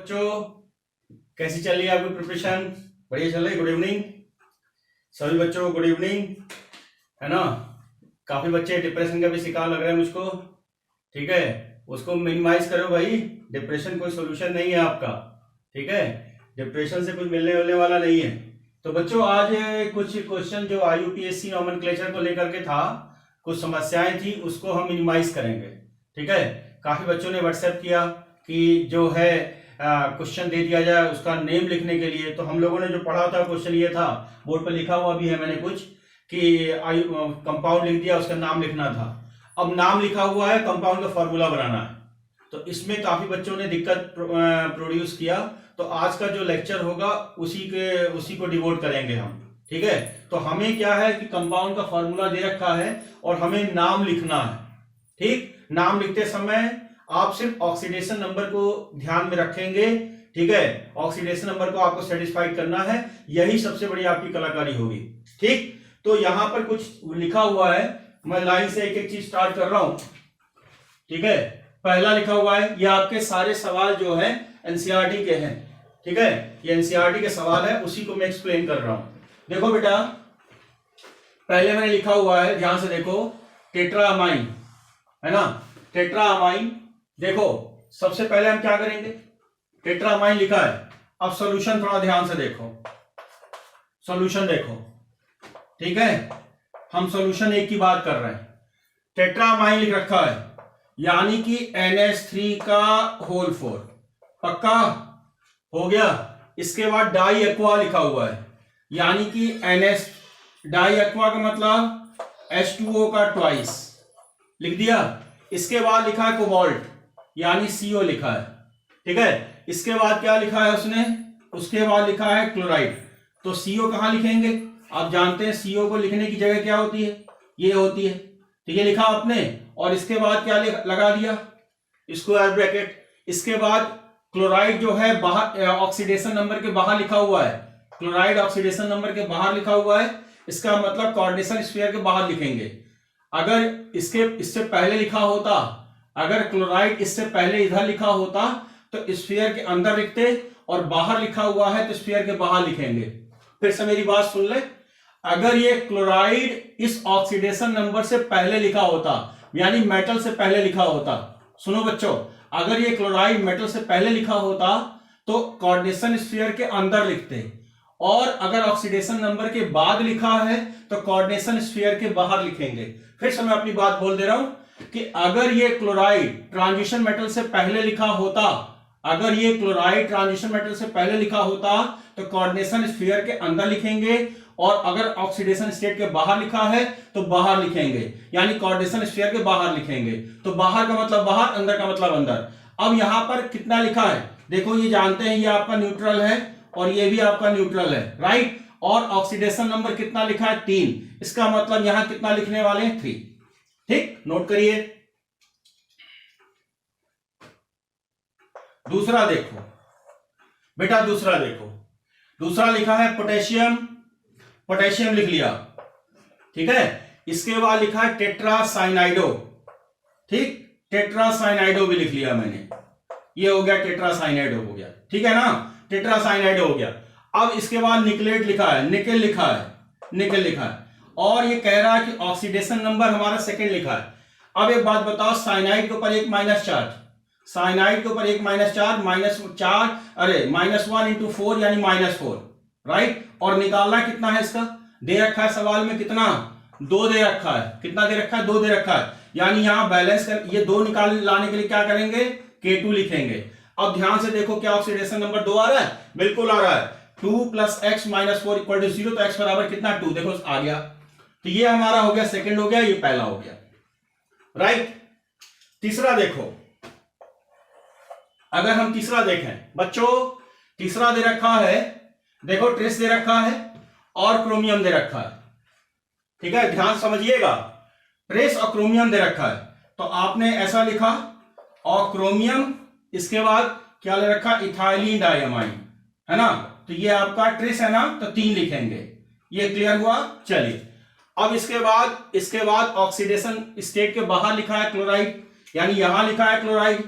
बच्चों, कैसी चल रही है आपकी प्रिपरेशन? बढ़िया चल रही है। गुड इवनिंग सभी बच्चों, गुड इवनिंग, है ना। काफी बच्चे डिप्रेशन का भी शिकार लग रहे हैं मुझको, ठीक है। उसको मिनिमाइज करो भाई, डिप्रेशन कोई सोल्यूशन नहीं है आपका, ठीक है। डिप्रेशन से कुछ मिलने वाला नहीं है। तो बच्चों आज कुछ क्वेश्चन जो IUPAC नॉमेनक्लेचर को लेकर के था, कुछ समस्याएं थी, उसको हम मिनिमाइज करेंगे, ठीक है। काफी बच्चों ने व्हाट्सएप किया कि जो है क्वेश्चन दे दिया जाए उसका नेम लिखने के लिए। तो हम लोगों ने जो पढ़ा था क्वेश्चन ये था, बोर्ड पर लिखा हुआ भी है मैंने कुछ, कि कंपाउंड लिख दिया, उसका नाम लिखना था। अब नाम लिखा हुआ है, कंपाउंड का फॉर्मूला बनाना है। तो इसमें काफी बच्चों ने दिक्कत प्रोड्यूस किया। तो आज का जो लेक्चर होगा उसी को डिवोट करेंगे हम, ठीक है। तो हमें क्या है कि कंपाउंड का फॉर्मूला दे रखा है और हमें नाम लिखना है, ठीक। नाम लिखते समय आप सिर्फ ऑक्सीडेशन नंबर को ध्यान में रखेंगे, ठीक है। ऑक्सीडेशन नंबर को आपको सेटिस्फाइड करना है, यही सबसे बड़ी आपकी कलाकारी होगी, ठीक। तो यहां पर कुछ लिखा हुआ है, मैं लाइन से एक एक चीज स्टार्ट कर रहा हूं, ठीक है। पहला लिखा हुआ है, ये आपके सारे सवाल जो है एनसीईआरटी के हैं, ठीक है। ये एनसीईआरटी के सवाल है, उसी को मैं एक्सप्लेन कर रहा हूं। देखो बेटा, पहले मैंने लिखा हुआ है, ध्यान से देखो, टेट्रामाइन, है ना, टेट्रामाइन। देखो सबसे पहले हम क्या करेंगे, टेट्रामाइन लिखा है। अब सॉल्यूशन थोड़ा ध्यान से देखो, सॉल्यूशन देखो, ठीक है। हम सॉल्यूशन एक की बात कर रहे हैं। टेट्रामाइन लिख रखा है, यानी कि NH3 का होल 4, पक्का हो गया। इसके बाद डाई एक्वा लिखा हुआ है, यानी कि NH, डाई एक्वा का मतलब H2O का ट्वाइस, लिख दिया। इसके बाद लिखा है कोबाल्ट, यानी CO लिखा है, ठीक है। इसके बाद क्या लिखा है उसने, उसके बाद लिखा है क्लोराइड। तो CO कहां लिखेंगे, आप जानते हैं CO को लिखने की जगह क्या होती है, ये होती है। तो ये लिखा आपने, और इसके बाद क्या लगा दिया, स्क्वायर ब्रैकेट। इसके बाद क्लोराइड जो है बाहर, ऑक्सीडेशन नंबर के बाहर लिखा हुआ है, क्लोराइड ऑक्सीडेशन नंबर के बाहर लिखा हुआ है, इसका मतलब कोऑर्डिनेशन स्फीयर के बाहर लिखेंगे। अगर इससे पहले लिखा होता, अगर क्लोराइड इससे पहले इधर लिखा होता तो स्फीयर के अंदर लिखते, और बाहर लिखा हुआ है तो स्फीयर के बाहर लिखेंगे। फिर से मेरी बात सुन ले, अगर ये क्लोराइड इस ऑक्सीडेशन नंबर से पहले लिखा होता, यानी मेटल से पहले लिखा होता, सुनो बच्चों, अगर ये क्लोराइड मेटल से पहले लिखा होता तो कोऑर्डिनेशन स्फीयर के अंदर लिखते, और अगर ऑक्सीडेशन नंबर के बाद लिखा है तो कोऑर्डिनेशन स्फीयर के बाहर लिखेंगे। फिर से मैं अपनी बात बोल दे रहा हूं कि अगर ये क्लोराइड ट्रांजिशन मेटल से पहले लिखा होता, अगर ये क्लोराइड ट्रांजिशन मेटल से पहले लिखा होता तो कोऑर्डिनेशन स्फीयर के अंदर लिखेंगे, और अगर ऑक्सीडेशन स्टेट के बाहर लिखा है तो बाहर लिखेंगे, यानी कोऑर्डिनेशन स्फीयर के बाहर लिखेंगे। तो बाहर का मतलब बाहर, अंदर का मतलब अंदर। अब यहां पर कितना लिखा है, देखो ये जानते हैं, ये आपका न्यूट्रल है और ये भी आपका न्यूट्रल है, राइट। और ऑक्सीडेशन नंबर कितना लिखा है, 3, इसका मतलब यहां कितना लिखने वाले हैं, 3, ठीक। नोट करिए। दूसरा देखो बेटा, दूसरा देखो, दूसरा लिखा है पोटेशियम, पोटेशियम लिख लिया, ठीक है। इसके बाद लिखा है टेट्रासाइनाइडो, ठीक, टेट्रासाइनाइडो भी लिख लिया मैंने, ये हो गया टेट्रासाइनाइडो हो गया, ठीक है ना, टेट्रासाइनाइडो हो गया। अब इसके बाद निकलेट लिखा है, निकेल लिखा है, निकेल लिखा है, और ये कह रहा है कि ऑक्सीडेशन नंबर हमारा सेकंड लिखा है। अब एक बात बताओ, साइनाइड के ऊपर एक माइनस चार्ज, साइनाइड के ऊपर एक माइनस चार्ज, -4, अरे -1 × 4 यानी -4, राइट। और निकालना कितना है इसका, दे रखा है सवाल में कितना, 2 दे रखा है, कितना दे रखा है, 2 दे रखा है, यानी यहां बैलेंस कर, ये 2 निकाल लाने के लिए क्या करेंगे, K2 लिखेंगे। अब ध्यान से देखो, क्या ऑक्सीडेशन नंबर 2 आ रहा है, बिल्कुल आ रहा है। 2 + x - 4 = 0, तो x बराबर कितना, 2, देखो आ गया। तो ये हमारा हो गया सेकंड हो गया, ये पहला हो गया, राइट। तीसरा देखो, अगर हम तीसरा देखें बच्चों, तीसरा दे रखा है, देखो ट्रेस दे रखा है और क्रोमियम दे रखा है, ठीक है, ध्यान समझिएगा, ट्रेस और क्रोमियम दे रखा है। तो आपने ऐसा लिखा, और क्रोमियम, इसके बाद क्या ले रखा, इथाइलिन डाइअमाइन, है ना। तो ये आपका ट्रेस है ना, तो 3 लिखेंगे, ये क्लियर हुआ। चलिए, अब इसके बाद ऑक्सीडेशन स्टेट के बाहर लिखा है क्लोराइड, यानी यहां लिखा है क्लोराइड,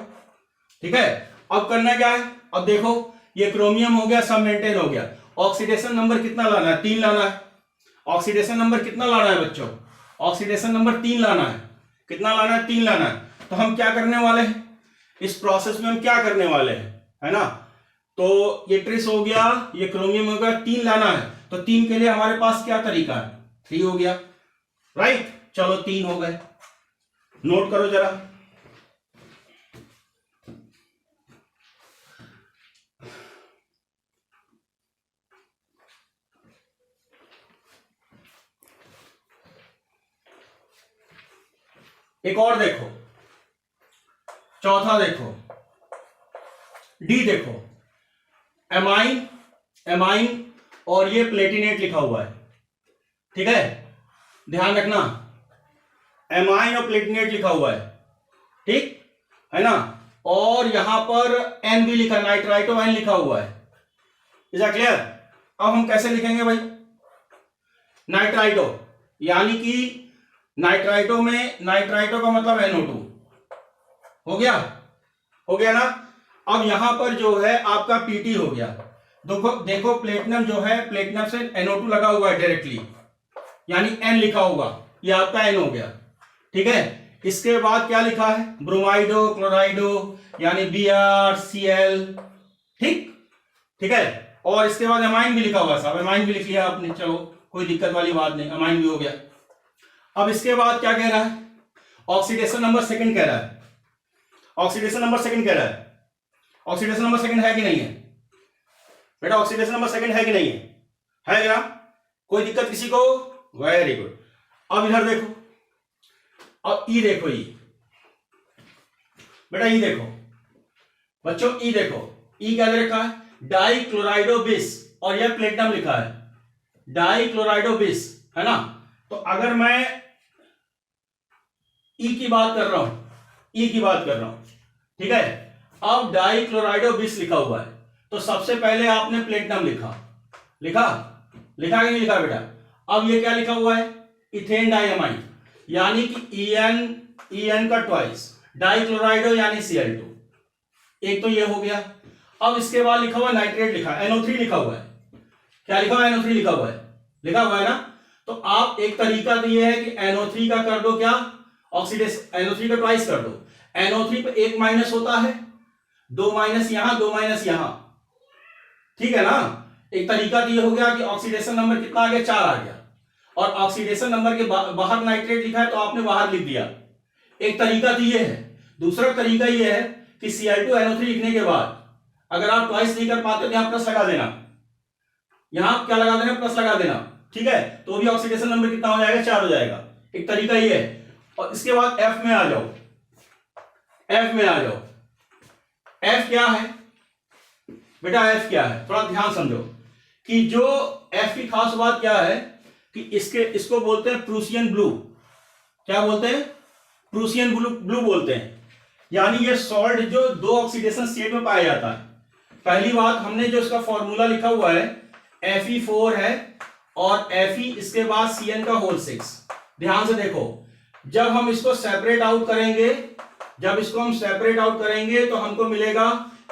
ठीक है। अब करना क्या है, अब देखो ये क्रोमियम हो गया, सब मेंटेन हो गया। ऑक्सीडेशन नंबर कितना लाना है? 3 लाना है। ऑक्सीडेशन नंबर कितना लाना है बच्चों? ऑक्सीडेशन नंबर 3 लाना है। कितना लाना है? 3 लाना है। तो हम क्या करने वाले हैं इस प्रोसेस में? हम क्या करने वाले हैं, है ना? तो ये ट्रिस हो गया, ये क्रोमियम हो गया, 3 लाना है। तो 3 के लिए हमारे पास क्या तरीका है? 3 हो गया, राइट। चलो 3 हो गए, नोट करो जरा। एक और देखो, चौथा देखो, डी देखो, एमाइन, एमाइन और ये प्लेटिनेट लिखा हुआ है, ठीक है, ध्यान रखना, एमाइन और प्लेटिनेट लिखा हुआ है, ठीक है ना? और यहां पर एन भी लिखा, नाइट्राइटो एन लिखा हुआ है। Is that clear? अब हम कैसे लिखेंगे भाई? नाइट्राइटो, यानी कि नाइट्राइटो में, नाइट्राइटो का मतलब NO2 हो गया, हो गया ना? अब यहां पर जो है आपका PT हो गया। देखो देखो, प्लेटिनम जो है, प्लेटिनम से NO2 लगा हुआ है डायरेक्टली, यानी N लिखा होगा, ये आपका N हो गया, ठीक है। इसके बाद क्या लिखा है? ब्रोमाइडो, क्लोराइडो, यानी BrCl, ठीक, ठीक है। और इसके बाद अमाइन भी लिखा हुआ, साहब अमाइन भी लिख लिया आपने, चलो कोई दिक्कत वाली बात नहीं, अमाइन भी हो गया। अब इसके बाद क्या कह रहा है? ऑक्सीडेशन नंबर सेकंड कह रहा है, ऑक्सीडेशन नंबर सेकंड कह रहा है। ऑक्सीडेशन नंबर सेकंड है कि नहीं है बेटा? ऑक्सीडेशन नंबर सेकंड है कि नहीं है? है क्या? कोई दिक्कत किसी को? Very good. अब इधर देखो, अब ई देखो, ई बेटा, ई देखो बच्चों, ई देखो, ई क्या दे रखा है? डाई क्लोराइडो बिस, और यह प्लेटिनम लिखा है, डाई क्लोराइडो बिस, है ना? तो अगर मैं ई की बात कर रहा हूं, ई की बात कर रहा हूं, ठीक है। अब डाई क्लोराइडो बिस लिखा हुआ है, तो सबसे पहले आपने प्लेटिनम लिखा, लिखा, लिखा कि नहीं लिखा बेटा? अब ये क्या लिखा हुआ है? इथेन डाइअमाइन, यानी कि EN का ट्वाइस, डाइक्लोराइडो यानी Cl2, एक तो ये हो गया। अब इसके बाद लिखा हुआ नाइट्रेट, लिखा NO3 लिखा हुआ है, क्या लिखा हुआ है? NO3 लिखा हुआ है, लिखा हुआ है ना? तो आप एक तरीका तो ये है कि NO3 का कर दो क्या? ऑक्सीडेशन, NO3 का ट्वाइस कर दो। NO3 पे एक माइनस होता है, 2 माइनस यहां, 2 माइनस यहां, ठीक है ना? एक तरीका तो ये हो गया कि ऑक्सीडेशन नंबर कितना आ गया? 4 आ गया, और ऑक्सीडेशन नंबर के बाहर नाइट्रेट लिखा है तो आपने बाहर लिख दिया। एक तरीका तो ये है। दूसरा तरीका ये है कि Cl2 NO3 लिखने के बाद अगर आप ट्वाइस नहीं कर पाते तो यहां प्लस लगा देना, यहां क्या लगा देना? प्लस लगा देना, ठीक है। तो भी ऑक्सीडेशन नंबर कितना हो जाएगा? 4 हो जाएगा। एक तरीका ये है। और इसके बाद F में आ जाओ, F में आ जाओ। F क्या है बेटा? F क्या है? थोड़ा ध्यान समझो कि जो F की खास बात क्या है कि इसको बोलते हैं प्रूसियन ब्लू। क्या बोलते हैं? प्रूसियन ब्लू, ब्लू बोलते हैं। यानी ये सॉल्ट जो 2 ऑक्सीडेशन स्टेट में पाया जाता है। पहली बात, हमने जो इसका फॉर्मूला लिखा हुआ है Fe4 है, और Fe इसके बाद Cn का होल 6। ध्यान से देखो, जब हम इसको सेपरेट आउट करेंगे, जब इसको हम सेपरेट आउट करेंगे तो हमको मिलेगा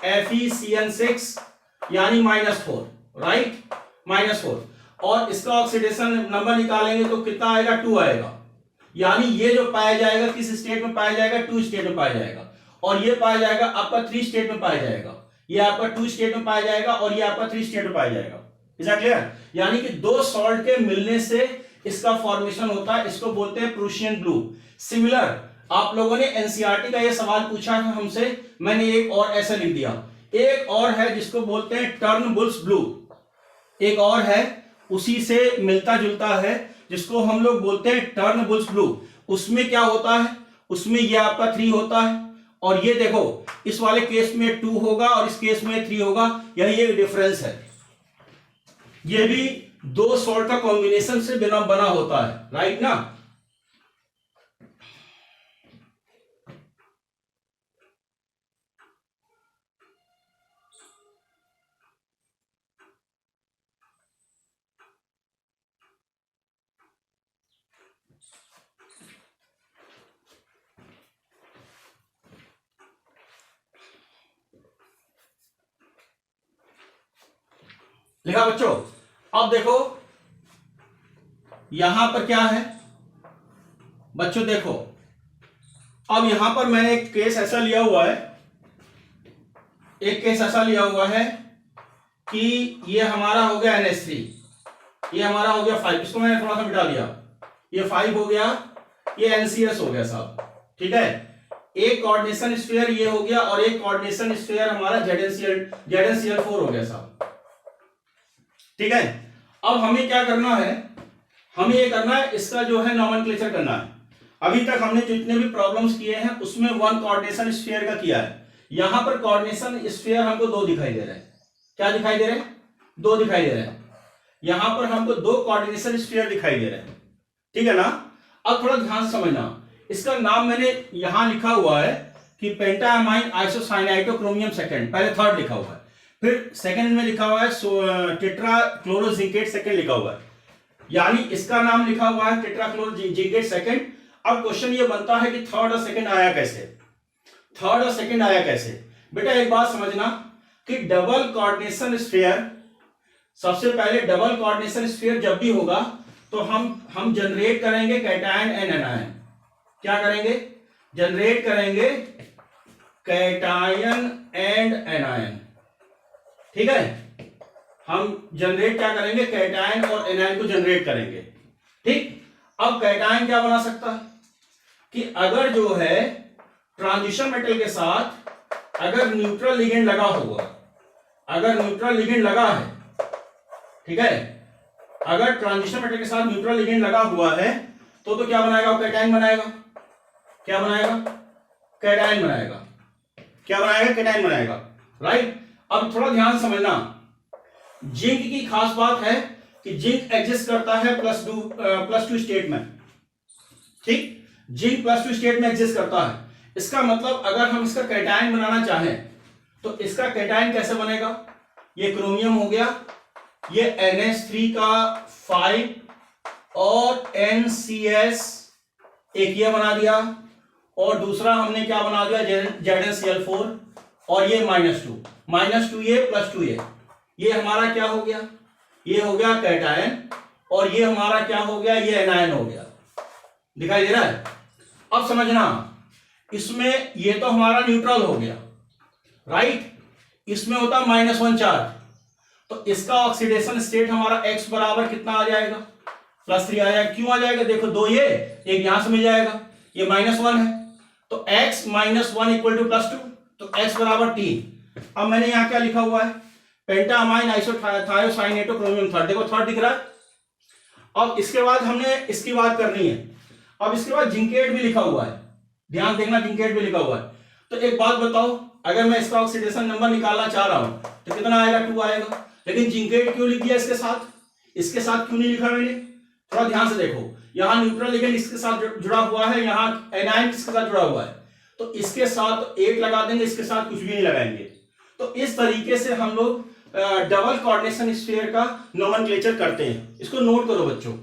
FeCN6 यानी -4, राइट, -4। और इसका ऑक्सीडेशन नंबर निकालेंगे तो कितना आएगा? 2 आएगा। यानी ये जो पाया जाएगा किस स्टेट में पाया जाएगा? 2 स्टेट में पाया जाएगा। और ये पाया जाएगा आपका 3 स्टेट में पाया जाएगा। ये आपका 2 स्टेट में पाया जाएगा और ये आपका 3 स्टेट में पाया जाएगा। Is that clear? यानी कि 2 सॉल्ट के मिलने से इसका फॉर्मेशन होता है, इसको बोलते हैं प्रूशियन ब्लू। सिमिलर आप लोगों ने एनसीईआरटी का ये सवाल पूछा है हमसे, मैंने एक और ऐसा लिख दिया। एक और है जिसको बोलते हैं टर्नबुल्स ब्लू, एक और है उसी से मिलता जुलता है जिसको हम लोग बोलते हैं टर्नबुल्स ब्लू। उसमें क्या होता है? उसमें ये आपका 3 होता है, और ये देखो इस वाले केस में 2 होगा और इस केस में 3 होगा। यही एक डिफरेंस है। ये भी 2 सॉल्ट का कॉम्बिनेशन से बना होता है, राइट ना? लिखा बच्चों? अब देखो यहां पर क्या है बच्चों, देखो अब यहां पर मैंने एक केस ऐसा लिया हुआ है, एक केस ऐसा लिया हुआ है कि ये हमारा हो गया NH3, ये हमारा हो गया 5, इसको मैंने थोड़ा सा मिटा दिया, ये 5 हो गया, ये NCS हो गया साहब, ठीक है। एक कोऑर्डिनेशन स्फीयर ये हो गया और एक कोऑर्डिनेशन स्फीयर हमारा ZnCl4 हो गया साहब, ठीक है। अब हमें क्या करना है, हमें ये करना है, इसका जो है नोमेनक्लेचर करना है। अभी तक हमने जितने भी प्रॉब्लम्स किए हैं उसमें 1 कोऑर्डिनेशन स्फीयर का किया है। यहां पर कोऑर्डिनेशन स्फीयर हमको 2 दिखाई दे रहे हैं। क्या दिखाई दे रहे हैं? 2 दिखाई दे रहे हैं। यहां पर हमको 2 कोऑर्डिनेशन स्फीयर दिखाई दे रहे हैं, ठीक है ना। अब थोड़ा ध्यान समझना, इसका नाम मैंने यहां लिखा हुआ है कि पेंटामाइन आइसोसाइनाइटोक्रोमियम सेकेंड, पहले थर्ड लिखा हुआ है, फिर सेकेंड में लिखा हुआ है टेट्राक्लोरोजिंकेट सेकेंड लिखा हुआ है, यानी इसका नाम लिखा हुआ है टेट्राक्लोरोजिंकेट सेकेंड। अब क्वेश्चन ये बनता है कि थर्ड और सेकेंड आया कैसे, थर्ड और सेकेंड आया कैसे। बेटा एक बात समझना कि डबल कोऑर्डिनेशन स्फीयर, सबसे पहले डबल कोऑर्डिनेशन स्फीयर जब भी होगा तो हम जनरेट करेंगे कैटायन एंड एनायन। क्या करेंगे? जनरेट करेंगे कैटायन एंड एनायन, ठीक है। हम जनरेट क्या करेंगे? कैटायन और एनायन को जनरेट करेंगे, ठीक। अब कैटायन क्या बना सकता है कि अगर जो है ट्रांजिशन मेटल के साथ अगर न्यूट्रल लिगेंड लगा होगा, अगर न्यूट्रल लिगेंड लगा है, ठीक है, अगर ट्रांजिशन मेटल के साथ न्यूट्रल लिगेंड लगा हुआ है तो क्या बनाएगा? कैटायन बनाएगा। क्या बनाएगा? कैटायन बनाएगा। क्या बनाएगा? कैटायन बनाएगा, राइट। अब थोड़ा ध्यान समझना, जिंक की खास बात है कि जिंक एग्जिस्ट करता है +2 स्टेट में, ठीक। जिंक +2 स्टेट में एग्जिस्ट करता है। इसका मतलब अगर हम इसका कैटायन बनाना चाहें तो इसका कैटायन कैसे बनेगा? ये क्रोमियम हो गया, ये NH3 का 5 और NCS एक ये बना दिया, और दूसरा हमने क्या बना दिया? ZnCl4, और ये -2 ये +2 ये हमारा क्या हो गया? ये हो गया कैटायन, और ये हमारा क्या हो गया? ये एनायन हो गया। दिखाई दे रहा है? अब समझना, इसमें ये तो हमारा न्यूट्रल हो गया, राइट। इसमें होता -1 चार्ज, तो इसका ऑक्सीडेशन स्टेट हमारा X बराबर कितना आ जाएगा? +3 आ जाएगा। क्यों आ जाएगा? देखो 2 ये, एक यहां से मिल जाएगा, ये -1 है, तो X - 1 = +2, तो X बराबर 3। अब मैंने यहां क्या लिखा हुआ है? पेंटामाइन आइसोथायोसाइनेटोक्रोमियम थर्ड, देखो थर्ड दिख रहा है। अब इसके बाद हमने इसकी बात करनी है। अब इसके बाद जिंकेट भी लिखा हुआ है, ध्यान देखना, जिंकेट भी लिखा हुआ है। तो एक बात बताओ, अगर मैं इसका ऑक्सीडेशन नंबर निकालना चाह रहा हूं तो कितना आएगा? 2 आएगा। लेकिन जिंकेट क्यों लिख दिया इसके साथ? इसके साथ क्यों नहीं लिखा मैंने? थोड़ा ध्यान से देखो, यहां न्यूट्रल लिगेंड इसके साथ जुड़ा हुआ है, यहां एनायन इसके साथ जुड़ा हुआ है, तो इसके साथ 8 लगा देंगे, इसके साथ कुछ भी नहीं लगाएंगे। तो इस तरीके से हम लोग डबल कोऑर्डिनेशन स्फीयर का नोमेनक्लेचर करते हैं। इसको नोट करो बच्चों।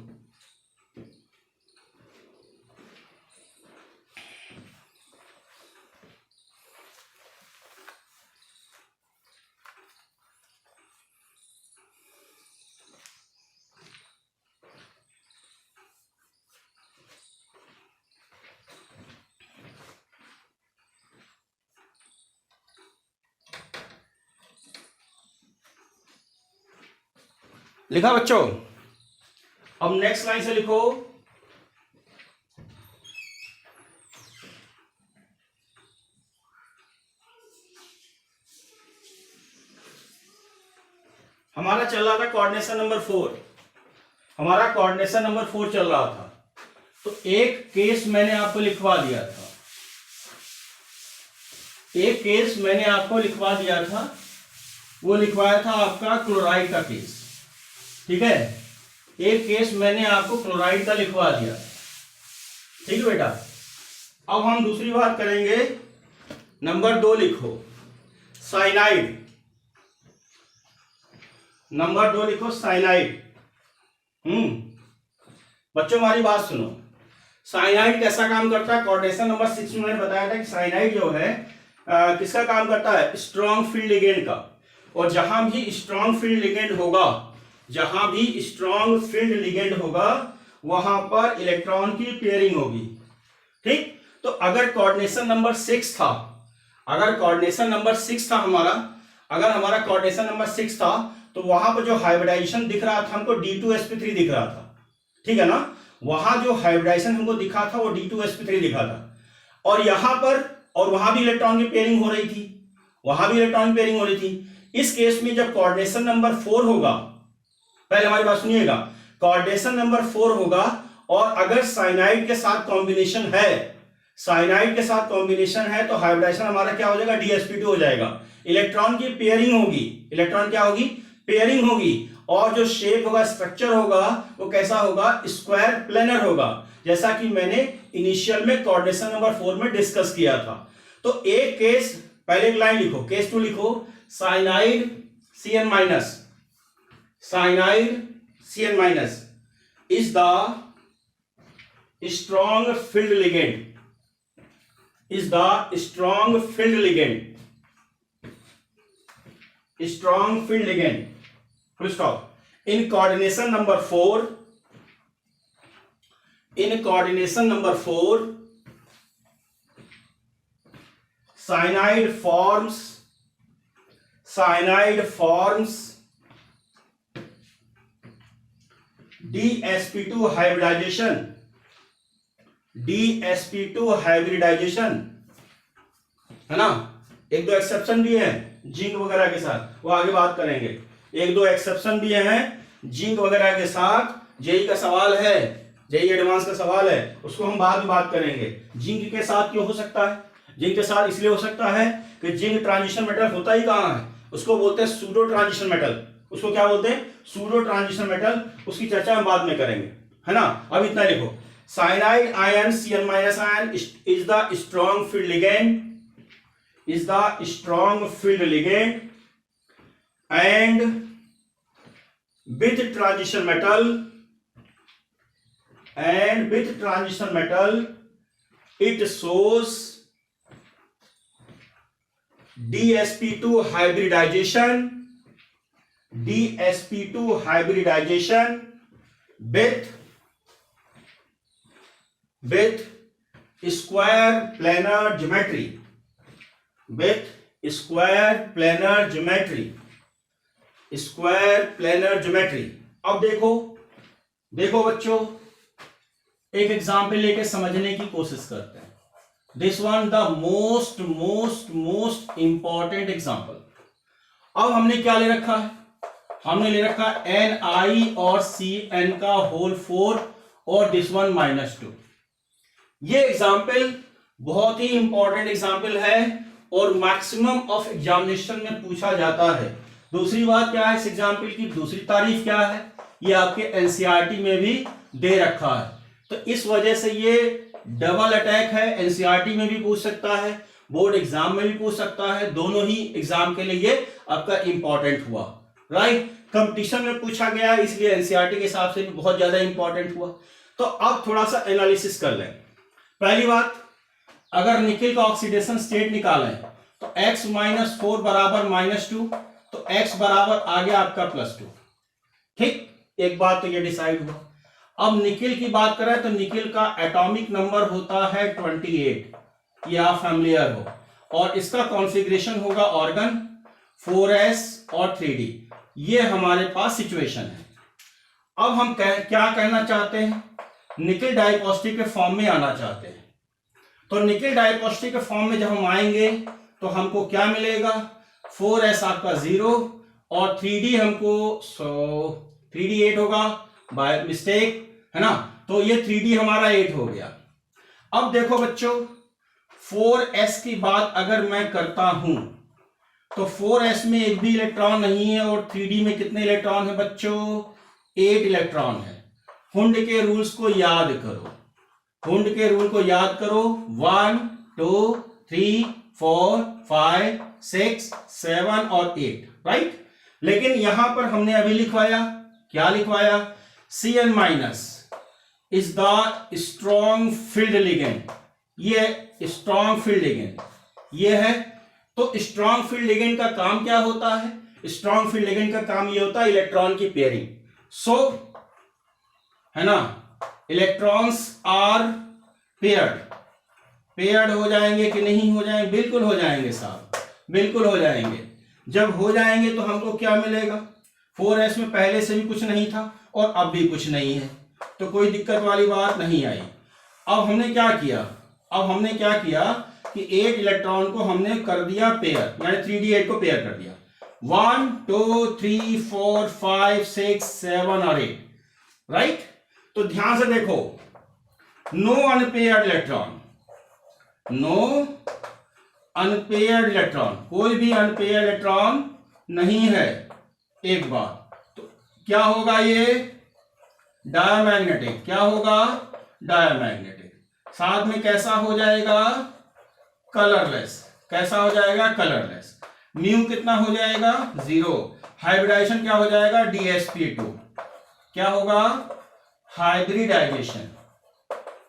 लिखा बच्चों? अब नेक्स्ट लाइन से लिखो, हमारा चल रहा था कोऑर्डिनेशन नंबर 4, हमारा कोऑर्डिनेशन नंबर 4 चल रहा था। तो एक केस मैंने आपको लिखवा दिया था, एक केस मैंने आपको लिखवा दिया था, वो लिखवाया था आपका क्लोराइड का केस, ठीक है। एक केस मैंने आपको क्लोराइड का लिखवा दिया, ठीक है बेटा। अब हम दूसरी बात करेंगे, नंबर 2 लिखो साइनाइड, नंबर 2 लिखो साइनाइड। बच्चों हमारी बात सुनो, साइनाइड कैसा काम करता है? कोऑर्डिनेशन नंबर 6 में मैंने बताया था कि साइनाइड जो है किसका काम करता है? स्ट्रॉन्ग फील्ड लिगेंड का। और जहां भी स्ट्रॉन्ग फील्ड लिगेंड होगा, जहां भी स्ट्रॉन्ग फील्ड लिगेंड होगा वहां पर इलेक्ट्रॉन की पेयरिंग होगी। ठीक, तो अगर कोऑर्डिनेशन नंबर 6 था, अगर कोऑर्डिनेशन नंबर 6 था हमारा, अगर हमारा कोऑर्डिनेशन नंबर 6 था तो वहां पर जो हाइब्रिडाइजेशन दिख रहा था हमको D2sp3 दिख रहा था, ठीक है ना। वहां जो हाइब्रिडाइजेशन हमको दिखा था वो D2sp3 दिखा था, और यहां पर और वहां भी इलेक्ट्रॉन की पेयरिंग हो रही थी, वहां भी इलेक्ट्रॉन की पेयरिंग हो रही थी। इस केस में जब कोऑर्डिनेशन नंबर 4 होगा, पहले हमारी बात सुनिएगा, कोऑर्डिनेशन नंबर 4 होगा और अगर साइनाइड के साथ कॉम्बिनेशन है, साइनाइड के साथ कॉम्बिनेशन है तो हाइब्रिडाइजेशन हमारा क्या हो जाएगा, DsP2 हो जाएगा। इलेक्ट्रॉन की पेयरिंग होगी, इलेक्ट्रॉन क्या होगी, पेयरिंग होगी, और जो शेप होगा, स्ट्रक्चर होगा वो कैसा होगा, स्क्वायर प्लेनर होगा, जैसा कि मैंने इनिशियल में कोऑर्डिनेशन नंबर 4 में डिस्कस किया था। तो एक केस, पहले एक लाइन लिखो, केस 2 लिखो, cyanide Cn-, cyanide Cn- is the strong field ligand, is the strong field ligand, strong field ligand, full stop. In coordination number 4, in coordination number 4, cyanide forms DsP2 hybridization, DsP2 hybridization, है ना। एक दो exception भी है zinc वगैरह के साथ, वो आगे बात करेंगे। एक दो एक्सेप्शन भी हैं जिंक वगैरह के साथ, जेई का सवाल है, जेई एडवांस का सवाल है, उसको हम बाद में बात करेंगे। जिंक के साथ क्यों हो सकता है, जिंक के साथ इसलिए हो सकता है कि जिंक ट्रांजिशन मेटल होता ही कहां है, उसको बोलते हैं सूडो ट्रांजिशन मेटल, उसको क्या बोलते हैं, सूडो ट्रांजिशन मेटल, उसकी चर्चा हम बाद में करेंगे, है ना। अब इतना लिखो, cyanide ion Cn- ion is the strong field ligand, is the strong field ligand, and with transition metal, it shows DsP2 hybridization, with square planar geometry, with square planar geometry, square planar geometry। अब देखो बच्चों, एक example लेके समझने की कोशिश करते हैं। This one the most important example. अब हमने क्या ले रखा है, हमने ले रखा Ni और Cn का होल 4 और दिस वन -2। ये एग्जाम्पल बहुत ही इंपॉर्टेंट एग्जाम्पल है और मैक्सिमम ऑफ एग्जामिनेशन में पूछा जाता है। दूसरी बात क्या है इस एग्जाम्पल की, दूसरी तारीफ क्या है, ये आपके एनसीईआरटी में भी दे रखा है, तो इस वजह से ये डबल अटैक है। एनसीईआरटी में भी पूछ सकता है, बोर्ड एग्जाम में भी पूछ सकता है, दोनों ही एग्जाम के लिए आपका इंपॉर्टेंट हुआ, राइट। कंपटीशन में पूछा गया इसलिए एनसीईआरटी के हिसाब से भी बहुत ज्यादा इंपॉर्टेंट हुआ। तो अब थोड़ा सा एनालिसिस कर लें। पहली बात, अगर निकिल का ऑक्सीडेशन स्टेट निकालें तो x - 4 बराबर -2, तो x बराबर आ गया आपका +2। ठीक, एक बात तो ये डिसाइड हुआ। अब निकिल की बात करें तो निकिल का एटॉमिक नंबर होता है 28, ये आप फैमिलियर हो, और इसका कॉन्फ़िगरेशन होगा ऑर्गन 4s और 3d। ये हमारे पास सिचुएशन है। अब हम क्या कहना चाहते हैं, निकिल डाइपॉजिटिव के फॉर्म में आना चाहते हैं। तो निकिल डाइपॉजिटिव के फॉर्म में जब हम आएंगे तो हमको क्या मिलेगा, 4s आपका 0 और 3d हमको 3d 8 होगा बाय मिस्टेक, है ना। तो ये 3d हमारा 8 हो गया। अब देखो बच्चों, 4s की बात अगर मैं करता हूं तो 4s में एक भी इलेक्ट्रॉन नहीं है और 3d में कितने इलेक्ट्रॉन है बच्चों, 8 इलेक्ट्रॉन है। हुंड के रूल्स को याद करो, हुंड के रूल को याद करो, 1 2 3 4 5 6 7 और 8, राइट। लेकिन यहां पर हमने अभी लिखवाया, क्या लिखवाया, Cn- is the strong field ligand, ये स्ट्रॉन्ग फील्ड लिगेंड ये है। तो स्ट्रॉन्ग फील्ड लिगेंड का काम क्या होता है, स्ट्रॉन्ग फील्ड लिगेंड का काम ये होता है इलेक्ट्रॉन की पेयरिंग। सो है ना, इलेक्ट्रॉन्स आर पेयर्ड हो जाएंगे कि नहीं हो जाएंगे? बिल्कुल हो जाएंगे साहब, बिल्कुल हो जाएंगे। जब हो जाएंगे तो हमको क्या मिलेगा? 4s में पहले से भी कुछ नहीं था और अब भी कुछ नहीं है, तो कोई दिक्कत वाली बात नहीं आई। अब हमने क्या किया कि एक इलेक्ट्रॉन को हमने कर दिया पेयर, यानी 3d8 को पेयर कर दिया। 1 2 3 4 5 6 7 और 8, राइट। तो ध्यान से देखो, नो अनपेयर्ड इलेक्ट्रॉन, कोई भी अनपेयर्ड इलेक्ट्रॉन नहीं है। एक बात तो क्या होगा? ये डायमैग्नेटिक। क्या होगा? डायमैग्नेटिक। साथ में कैसा हो जाएगा? कलरलेस। कैसा हो जाएगा? कलरलेस। म्यू कितना हो जाएगा? 0। हाइब्रिडाइजेशन क्या हो जाएगा? DsP2। क्या होगा? Hybridization,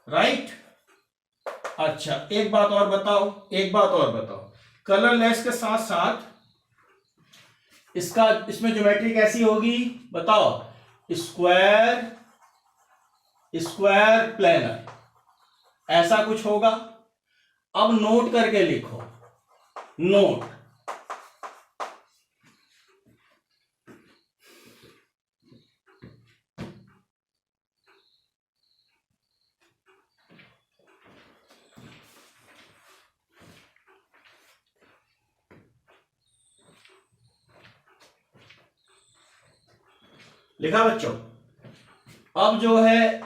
right. अच्छा, एक बात और बताओ, कलरलेस के साथ साथ इसमें ज्योमेट्री कैसी होगी बताओ? स्क्वायर प्लेनर, ऐसा कुछ होगा। अब नोट करके लिखो, नोट। लिखा बच्चों? अब जो है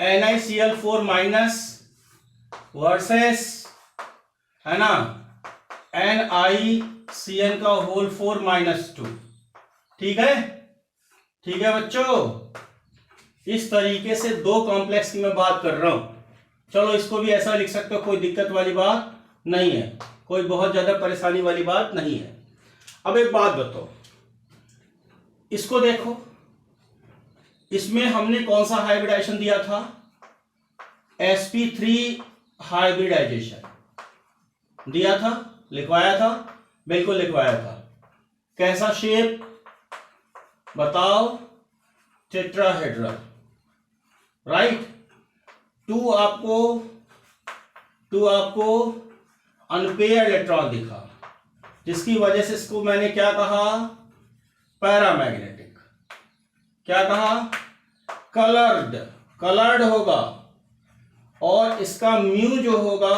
NiCl4 माइनस वर्सेस, है ना, NiCN का होल 4 माइनस 2। ठीक है बच्चों, इस तरीके से दो कॉम्प्लेक्स की मैं बात कर रहा हूं। चलो इसको भी ऐसा लिख सकते हो, कोई दिक्कत वाली बात नहीं है, कोई बहुत ज्यादा परेशानी वाली बात नहीं है। अब एक बात बताओ, इसको देखो, इसमें हमने कौन सा हाइब्रिडाइजेशन दिया था? sp3 हाइब्रिडाइजेशन दिया था, लिखवाया था, बिल्कुल लिखवाया था। कैसा शेप बताओ? Tetrahedral, right. टू आपको अनपेयर्ड इलेक्ट्रॉन दिखा, जिसकी वजह से इसको मैंने क्या कहा? पैरामैग्नेटिक। क्या कहा? कलर्ड होगा, और इसका म्यू जो होगा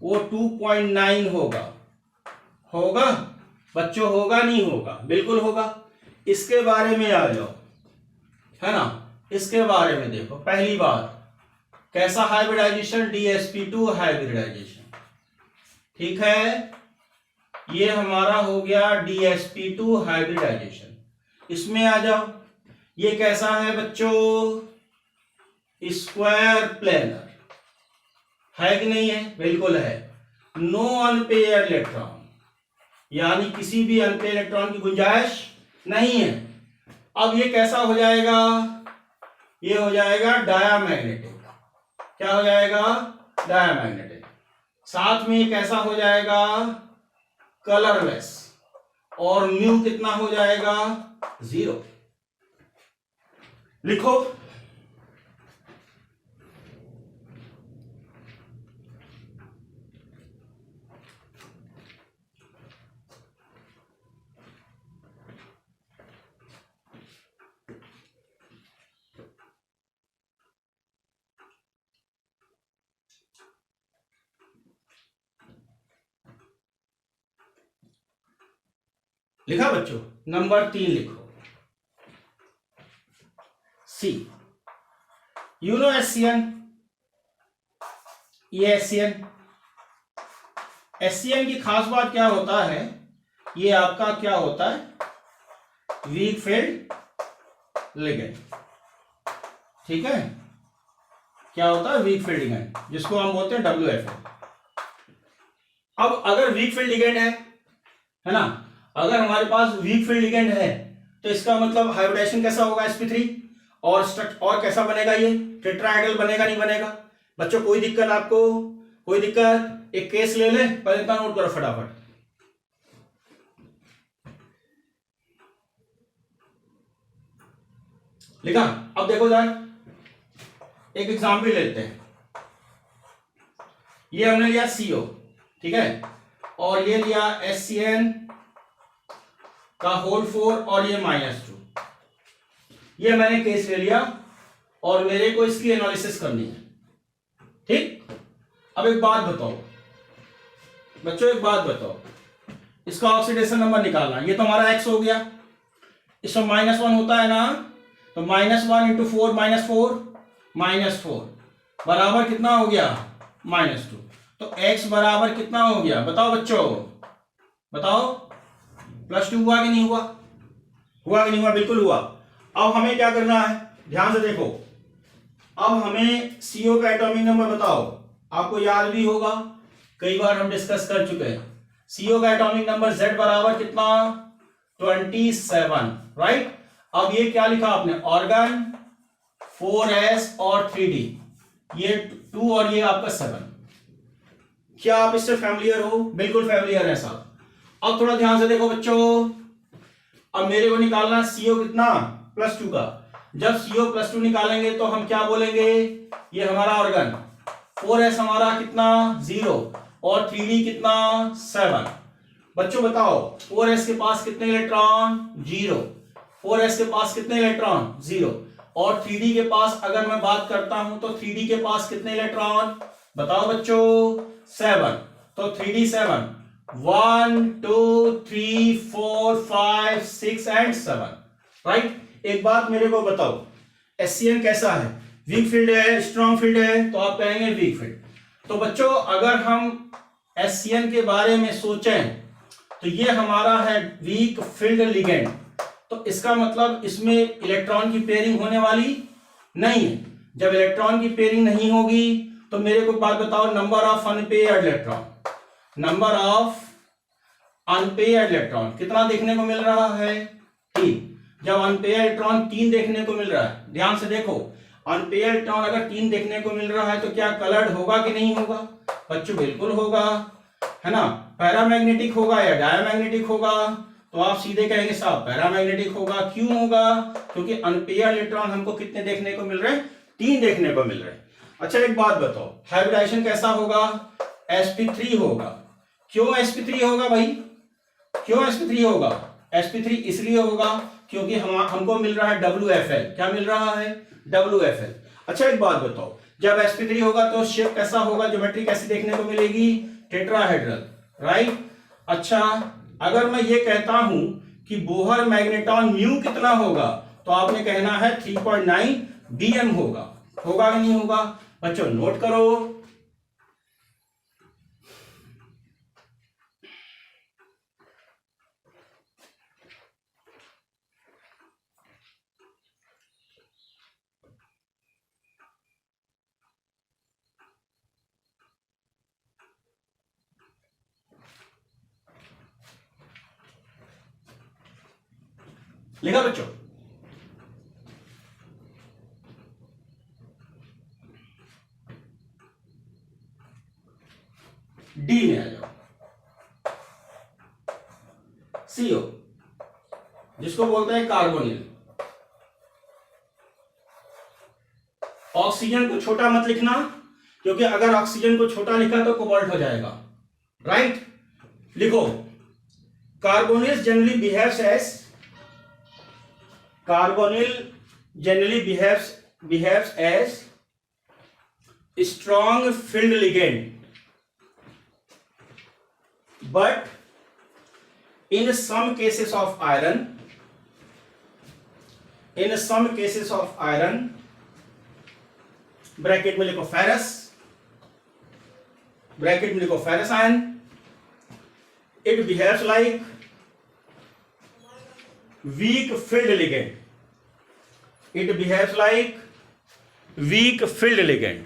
वो 2.9 होगा बच्चों, होगा नहीं होगा? बिल्कुल होगा। इसके बारे में आ जाओ, है ना, इसके बारे में देखो। पहली बात, कैसा हाइब्रिडाइजेशन? DsP2 hybridisation. ठीक है, ये हमारा हो गया DsP2 हाइब्रिडाइजेशन। इसमें आ जाओ, ये कैसा है बच्चों? स्क्वायर प्लेनर, है कि नहीं है? बिल्कुल है। नो अनपेयर्ड इलेक्ट्रॉन, यानी किसी भी अनपेयर्ड इलेक्ट्रॉन की गुंजाइश नहीं है। अब ये कैसा हो जाएगा? ये हो जाएगा डायामैग्नेटिक। क्या हो जाएगा? डायामैग्नेटिक। साथ में कैसा हो जाएगा? कलरलेस। और म्यू कितना हो जाएगा? 0। लिखो, लिखा बच्चों? नंबर 3 लिखो, C। यू नो SCN, ये SCN की खास बात क्या होता है? ये आपका क्या होता है? Weak field ligand. ठीक है, क्या होता है? वीक फील्ड लिगेंड, जिसको हम बोलते हैं WFL। अब अगर वीक फील्ड लिगेंड है ना, अगर हमारे पास वीक फील्ड लिगेंड है, तो इसका मतलब हाइब्रिडाइजेशन कैसा होगा? sp3। और कैसा बनेगा? ये टेट्राहेड्रल बनेगा, नहीं बनेगा? बच्चों कोई दिक्कत आपको? कोई दिक्कत? एक केस ले ले, पहले इतना नोट करो फटाफट। लिखा। अब देखो यार, एक एग्जाम्पल लेते हैं। ये हमने लिया CO, ठीक है, और ये लिया SCN का होल 4 और ये -2। ये मैंने केस ले लिया और मेरे को इसकी एनालिसिस करनी है, ठीक। अब एक बात बताओ बच्चों, एक बात बताओ, इसका ऑक्सीडेशन नंबर निकालना। ये तो हमारा X हो गया, इसमें -1 होता है ना, तो -1 × 4 -4 बराबर कितना हो गया, -2। तो X बराबर कितना हो गया, बताओ बच्चों, बताओ। +2 हुआ कि नहीं हुआ, हुआ कि नहीं हुआ, बिल्कुल हुआ। अब हमें क्या करना है, ध्यान से देखो। अब हमें CO का एटॉमिक नंबर बताओ, आपको याद भी होगा, कई बार हम डिस्कस कर चुके हैं। CO का एटॉमिक नंबर Z बराबर कितना, 27, राइट। अब ये क्या लिखा आपने, ऑर्गन 4s और 3d, ये 2 और ये आपका 7। क्या आप इससे फैमिलियर हो, बिल्कुल फैमिलियर है साहब। अब थोड़ा ध्यान से देखो बच्चों, अब मेरे को निकालना CO कितना, +2 का। जब CO +2 निकालेंगे तो हम क्या बोलेंगे, ये हमारा ऑर्गन 4s हमारा कितना 0 और 3d कितना 7। बच्चों बताओ 4s के पास कितने इलेक्ट्रॉन, 0। 4s के पास कितने इलेक्ट्रॉन, 0। और 3d के पास अगर मैं बात करता हूं तो 3d के पास कितने इलेक्ट्रॉन, बताओ बच्चों, 7। तो 3d 7, 1 2 3 4 5 6 एंड 7, राइट। एक बात मेरे को बताओ, SCN कैसा है, वीक फील्ड है, स्ट्रॉन्ग फील्ड है, तो आप कहेंगे वीक फील्ड। तो बच्चों अगर हम SCN के बारे में सोचें तो ये हमारा है वीक फील्ड लिगेंड, तो इसका मतलब इसमें इलेक्ट्रॉन की पेयरिंग होने वाली नहीं है। जब इलेक्ट्रॉन की पेयरिंग नहीं होगी तो मेरे को बात बताओ, number of unpaired electron, number of unpaired electron कितना देखने को मिल रहा है, 3। जब अनपेयर्ड इलेक्ट्रॉन 3 देखने को मिल रहा है, ध्यान से देखो, अनपेयर्ड इलेक्ट्रॉन अगर 3 देखने को मिल रहा है तो क्या कलर्ड होगा कि नहीं होगा, बच्चों बिल्कुल होगा, है ना। पैरामैग्नेटिक होगा या डायमैग्नेटिक होगा, तो आप सीधे कहेंगे साहब पैरामैग्नेटिक होगा। क्यों होगा, क्योंकि अनपेयर्ड इलेक्ट्रॉन हमको कितने देखने को मिल रहे हैं, 3 देखने को मिल रहे हैं। अच्छा एक बात बताओ, हाइब्रिडाइजेशन कैसा होगा, sp3 होगा। क्यों sp3 होगा भाई, क्यों sp3 होगा, sp3 इसलिए होगा क्योंकि हमको मिल रहा है WFL। क्या मिल रहा है, WFL। अच्छा एक बात बताओ, जब sp3 होगा तो शेप कैसा होगा, ज्योमेट्री कैसी देखने को मिलेगी, टेट्राहेड्रल, राइट। अच्छा अगर मैं ये कहता हूं कि बोहर मैग्नेटॉन म्यू कितना होगा, तो आपने कहना है 3.9 bm होगा, होगा कि नहीं होगा, बच्चों नोट करो। लिखा बच्चों, डी में आ जाओ, CO जिसको बोलते हैं कार्बोनिल। ऑक्सीजन को छोटा मत लिखना, क्योंकि अगर ऑक्सीजन को छोटा लिखा तो कोबाल्ट हो जाएगा, राइट। लिखो, carbonyl generally behaves as, carbonyl generally behaves as strong filled ligand, but in some cases of iron, bracket में लिखो फेरस, ब्रैकेट में लिखो ferrous ion, it behaves like weak filled ligand, it behaves like weak filled ligand।